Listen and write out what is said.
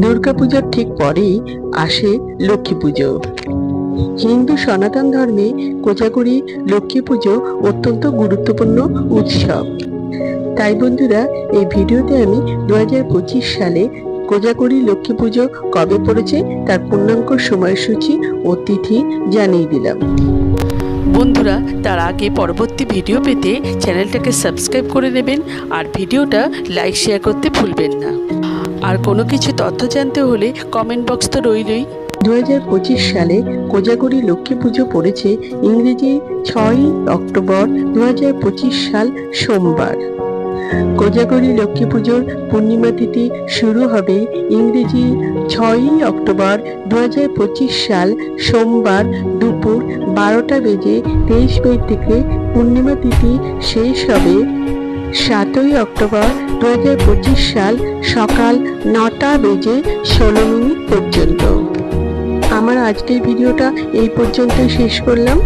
দুর্গাপূজার ঠিক পরেই আসে লক্ষ্মী পুজো। হিন্দু সনাতন ধর্মে কোজাগরী লক্ষ্মী পুজো অত্যন্ত গুরুত্বপূর্ণ উৎসব। তাই বন্ধুরা, এই ভিডিওতে আমি 2025 সালে কোজাগরী লক্ষ্মী পুজো কবে পড়েছে তার পূর্ণাঙ্গ সময়সূচি ও তিথি জানিয়ে দিলাম। বন্ধুরা, তার আগে পরবর্তী ভিডিও পেতে চ্যানেলটাকে সাবস্ক্রাইব করে নেবেন আর ভিডিওটা লাইক শেয়ার করতে ভুলবেন না। আর কোনো কিছু তথ্য জানতে হলে কমেন্ট বক্স তো রইলই। 2025 সালে কোজাগরী লক্ষ্মী পুজো পড়েছে ইংরেজি 6ই অক্টোবর 2025 সাল সোমবার। কোজাগরী লক্ষ্মী পুজোর পূর্ণিমা তিথি শুরু হবে ইংরেজি 6ই অক্টোবর 2025 সাল সোমবার দুপুর 12টা বেজে 23 মিনিট থেকে পূর্ণিমা তিথি শেষ হবে 7ই অক্টোবর 2025 সাল সকাল 9টা বেজে 16 মিনিট পর্যন্ত। আমার আজকের ভিডিওটা এই পর্যন্তই শেষ করলাম।